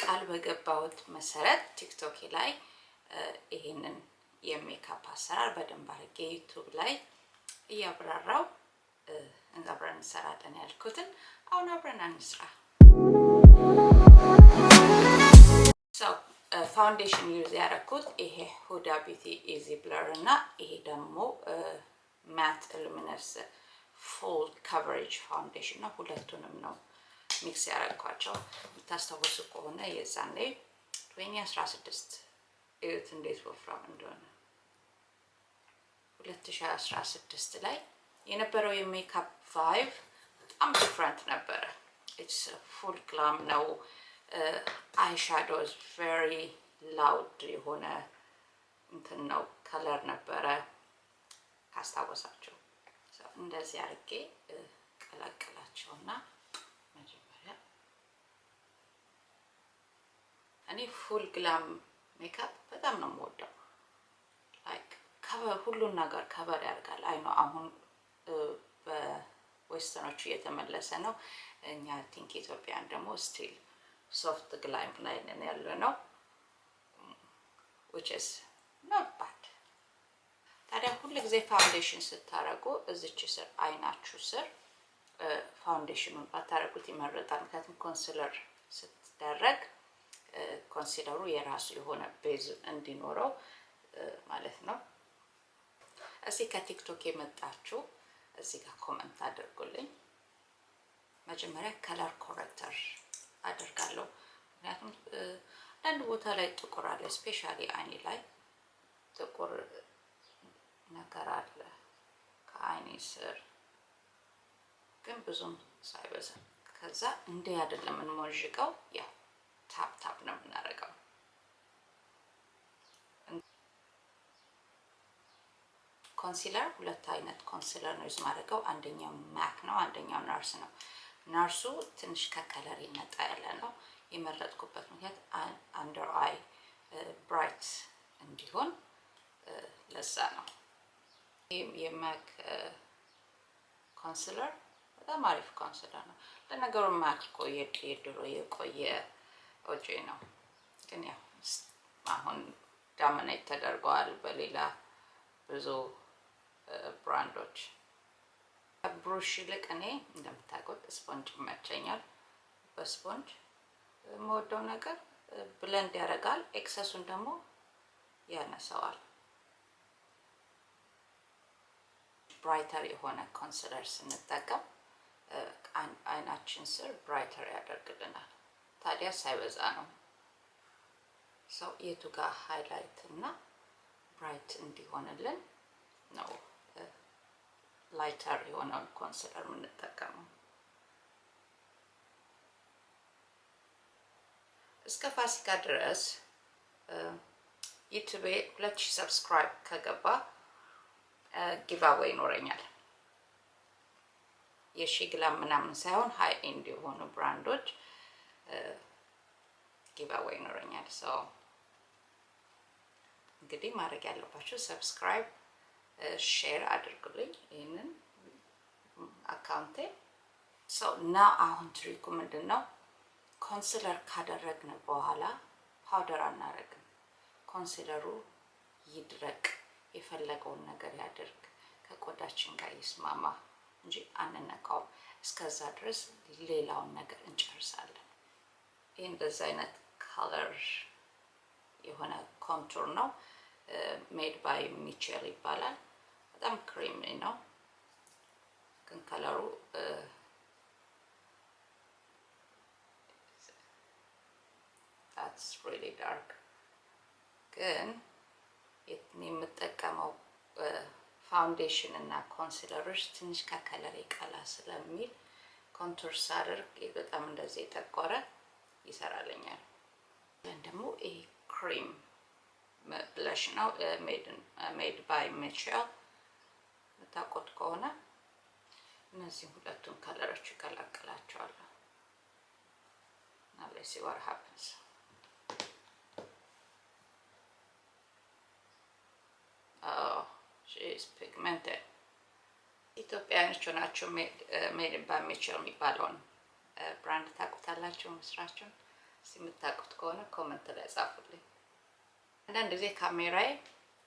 ቃል በገባሁት መሰረት ቲክቶክ ላይ ይሄንን የሜካፕ አሰራር በደንብ አድርጌ ዩቲዩብ ላይ እያብራራው አብረን እንሰራለን ያልኩትን አሁን አብረን እንስራ። ፋውንዴሽን ዩዝ ያደረኩት ይሄ ሁዳ ቢዩቲ ኢዚ ብለር እና ይሄ ደግሞ ማት ሉሚነስ ፉል ከቨሬጅ ፋውንዴሽን ነው። ሁለቱንም ነው ሚክስ ያደረኳቸው። የምታስታውሱ ከሆነ የዛኔ 2016 እዩት እንዴት ወፍራም እንደሆነ። 2016 ላይ የነበረው የሜካፕ ቫይብ በጣም ዲፍረንት ነበረ። ኢትስ ፉል ግላም ነው። አይሻዶውስ ቬሪ ላውድ የሆነ እንትን ነው ከለር ነበረ ካስታወሳችሁ። እንደዚህ አድርጌ ቀላቀላቸውና መጀመሪያ እኔ ፉል ግላም ሜካፕ በጣም ነው የምወደው። ላይክ ሁሉን ነገር ከበር ያደርጋል። አይ ነው አሁን በዌስተርኖቹ እየተመለሰ ነው። እኛ ቲንክ ኢትዮጵያን ደግሞ ስቲል ሶፍት ግላም ላይ ነን ያለ ነው which is not bad። ታዲያ ሁሉ ጊዜ ፋውንዴሽን ስታረጉ እዚች ስር አይናችሁ ስር ፋውንዴሽኑን ባታረጉት ይመረጣል። ምክንያቱም ኮንሲለር ስትደረግ ኮንሲለሩ የራሱ የሆነ ቤዝ እንዲኖረው ማለት ነው። እዚህ ከቲክቶክ የመጣችሁ እዚህ ጋር ኮመንት አድርጉልኝ። መጀመሪያ ከለር ኮሬክተር አደርጋለሁ። ምክንያቱም አንድ ቦታ ላይ ጥቁር አለ፣ ስፔሻሊ አይኔ ላይ ጥቁር ነገር አለ ከአይኔ ስር ግን ብዙም ሳይበዛ። ከዛ እንዴ አይደለም እንሞዥቀው፣ ያው ታፕ ታፕ ነው የምናደርገው። ኮንሲለር ሁለት አይነት ኮንሲለር ነው የማደርገው። አንደኛው ማክ ነው፣ አንደኛው ናርስ ነው። ናርሱ ትንሽ ከከለር ይመጣ ያለ ነው። የመረጥኩበት ምክንያት አንደር አይ ብራይት እንዲሆን ለዛ ነው። የማክ ኮንሲለር በጣም አሪፍ ኮንሲለር ነው። ለነገሩ ማክ እኮ የድሮ የቆየ ኦጄ ነው፣ ግን ያው አሁን ዳሚኔት ተደርገዋል በሌላ ብዙ ብራንዶች። ብሩሽ ይልቅ እኔ እንደምታውቁት ስፖንጅ ይመቸኛል። በስፖንጅ የምወደው ነገር ብለንድ ያደርጋል፣ ኤክሰሱን ደግሞ ያነሳዋል። ብራይተር የሆነ ኮንሲለር ስንጠቀም አይናችን ስር ብራይተር ያደርግልናል። ታዲያ ሳይበዛ ነው። ሰው የቱ ጋር ሃይላይት እና ብራይት እንዲሆንልን ነው ላይተር የሆነውን ኮንሲለር የምንጠቀመው። እስከ ፋሲካ ድረስ ዩቲዩብ 2000 ሰብስክራይብ ከገባ ጊቫዌይ ይኖረኛል። የሺ ግላም ምናምን ሳይሆን ሃይ ኤንድ የሆኑ ብራንዶች ጊቫዌይ ይኖረኛል። ሰው እንግዲህ ማድረግ ያለባችሁ ሰብስክራይብ ሼር አድርጉልኝ ይህንን አካውንቴ። ሰው እና አሁን ትሪኩ ምንድን ነው? ኮንሲለር ካደረግን በኋላ ፓውደር አናረግም። ኮንሲለሩ ይድረቅ፣ የፈለገውን ነገር ያደርግ፣ ከቆዳችን ጋር ይስማማ እንጂ አንነካውም። እስከዛ ድረስ ሌላውን ነገር እንጨርሳለን። ይህ እንደዚህ አይነት ከለር የሆነ ኮንቱር ነው። ሜድ ባይ ሚቼል ይባላል። በጣም ክሪሚ ነው፣ ግን ከለሩ that's really dark። ግን የምጠቀመው ፋውንዴሽን እና ኮንሲለሮች ትንሽ ከከለር ቀላ ስለሚል ኮንቱር ሳደርግ በጣም እንደዚህ የጠቆረ ይሰራልኛል። ደግሞ ይሄ ክሪም ብለሽ ነው ሜድ ባይ ሚቼል። የምታውቁት ከሆነ እነዚህ ሁለቱን ከለሮች ይቀላቅላቸዋለሁ። Now let's see what happens። Oh, she is pigmented። ኢትዮጵያኖች ናቸው ሜድ ባይ ሚቼል የሚባለውን ብራንድ ታውቁታላችሁ መስራቸውን። ሲምታቁት ከሆነ ኮሜንት ላይ ጻፉልኝ። አንዳንድ ጊዜ ካሜራዬ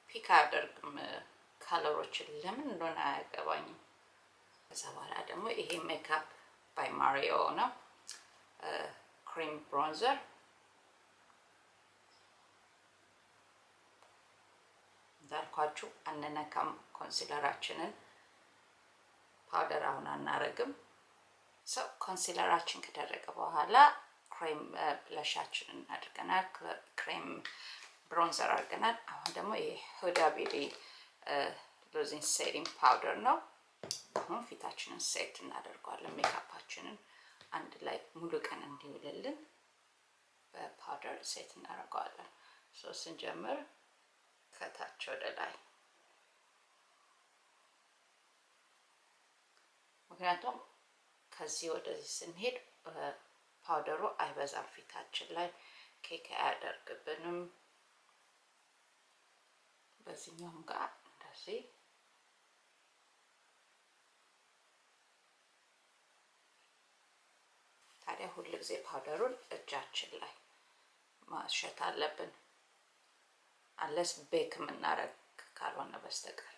ፒክ አያደርግም ካለሮችን ለምን እንደሆነ አያገባኝም። ከዛ በኋላ ደግሞ ይሄ ሜካፕ ባይ ማሪዮ ነው ክሪም ብሮንዘር እንዳልኳችሁ አንነካም ኮንሲለራችንን ፓውደር አሁን አናረግም። ሰው ኮንሲለራችን ከደረቀ በኋላ ክሬም ብለሻችንን አድርገናል፣ ክሬም ብሮንዘር አድርገናል። አሁን ደግሞ ይሄ ሁዳ ቢዩቲ ሉዚንግ ሴቲንግ ፓውደር ነው። አሁን ፊታችንን ሴት እናደርገዋለን። ሜካፓችንን አንድ ላይ ሙሉ ቀን እንዲውልልን በፓውደር ሴት እናደርገዋለን። ስንጀምር ከታች ወደ ላይ፣ ምክንያቱም ከዚህ ወደዚህ ስንሄድ ፓውደሩ አይበዛም ፊታችን ላይ ኬክ አያደርግብንም። በዚህኛውም ጋር እንደዚህ ታዲያ ሁሉ ጊዜ ፓውደሩን እጃችን ላይ ማሸት አለብን፣ አለስ ቤክ የምናረግ ካልሆነ በስተቀር።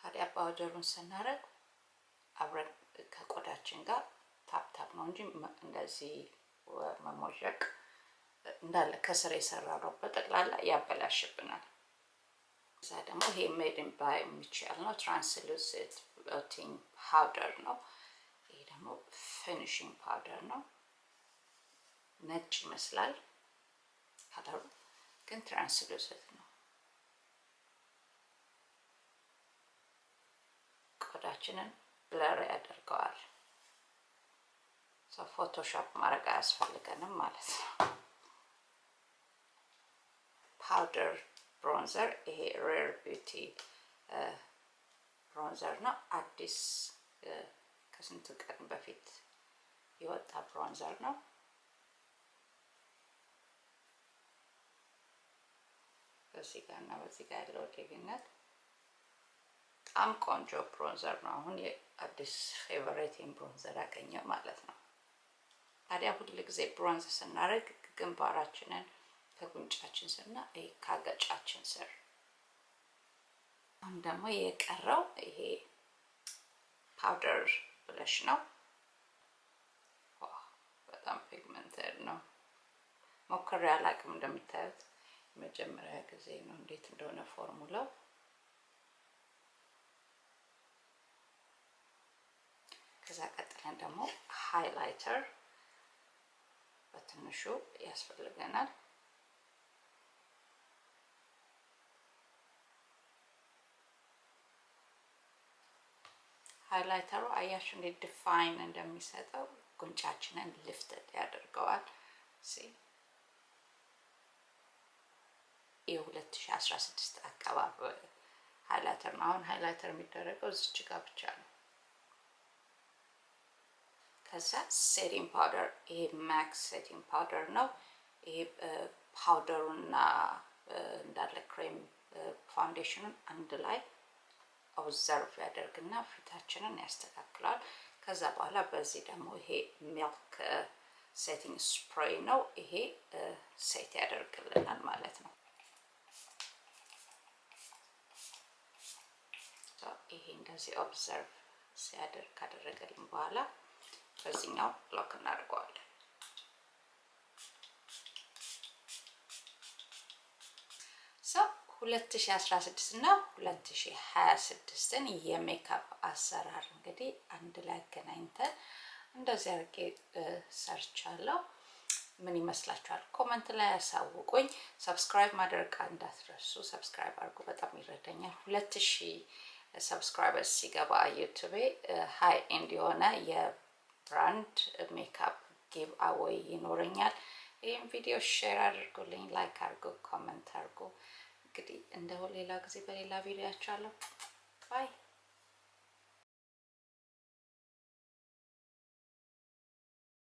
ታዲያ ፓውደሩን ስናረግ አብረን ከቆዳችን ጋር ታፕታፕ ነው እንጂ እንደዚህ መሞዠቅ እንዳለ ከስር የሰራነው በጠቅላላ ያበላሽብናል። እዛ ደግሞ ይሄ ሜድ ኢን ባይ ሚቼል ነው፣ ትራንስሉሲድ ብሎቲንግ ፓውደር ነው። ይሄ ደግሞ ፊኒሽንግ ፓውደር ነው። ነጭ ይመስላል ከለሩ ግን ትራንስሉሲድ ነው። ቆዳችንን ብለር ያደርገዋል። ፎቶሾፕ ማድረግ አያስፈልገንም ማለት ነው። ፓውደር ብሮንዘር ይሄ ሬር ቢዩቲ ብሮንዘር ነው። አዲስ ከስንት ቀን በፊት የወጣ ብሮንዘር ነው። በዚህ ጋር እና በዚህ ጋር ያለው ልዩነት በጣም ቆንጆ ብሮንዘር ነው። አሁን የአዲስ ፌቨሬቲን ብሮንዘር ያገኘ ማለት ነው። ታዲያ ሁሉ ጊዜ ብሮንዝ ስናደርግ ግንባራችንን ከጉንጫችን ስርና ካገጫችን ስር። አሁን ደግሞ የቀረው ይሄ ፓውደር ብለሽ ነው። በጣም ፒግመንትድ ነው። ሞክሬ አላውቅም። እንደምታዩት የመጀመሪያ ጊዜ ነው። እንዴት እንደሆነ ፎርሙላው። ከዛ ቀጥለን ደግሞ ሃይላይተር በትንሹ ያስፈልገናል። ሃይላይተሩ አያችሁ እንዴት ዲፋይን እንደሚሰጠው፣ ጉንጫችንን ሊፍትድ ያደርገዋል። የ2016 አካባቢ ሃይላይተር ነው። አሁን ሃይላይተር የሚደረገው እዚች ጋር ብቻ ነው። ከዛ ሴቲንግ ፓውደር፣ ይሄ ማክስ ሴቲንግ ፓውደር ነው። ይሄ ፓውደሩና እንዳለ ክሬም ፋውንዴሽኑን አንድ ላይ ኦብዘርቭ ያደርግና ፊታችንን ያስተካክላል። ከዛ በኋላ በዚህ ደግሞ ይሄ ሚልክ ሴቲንግ ስፕሬይ ነው። ይሄ ሴት ያደርግልናል ማለት ነው። ይሄ እንደዚህ ኦብዘርቭ ሲያደርግ ካደረገልን በኋላ በዚህኛው ሎክ እናደርገዋለን። 2016 እና 2026ን የሜካፕ አሰራር እንግዲህ አንድ ላይ አገናኝተን እንደዚህ አድርጌ ሰርቻለሁ። ምን ይመስላችኋል? ኮሜንት ላይ ያሳውቁኝ። ሰብስክራይብ ማድረግ እንዳትረሱ። ሰብስክራይብ አድርጉ፣ በጣም ይረዳኛል። 2000 ሰብስክራይበርስ ሲገባ ዩቲዩብ ሃይ ኤንድ የሆነ የብራንድ ሜካፕ ጊቭ አዌይ ይኖረኛል። ይህም ቪዲዮ ሼር አድርጉልኝ፣ ላይክ አድርጉ፣ ኮሜንት አድርጉ። እንግዲህ እንደው ሌላ ጊዜ በሌላ ቪዲዮ ያቻለሁ። ባይ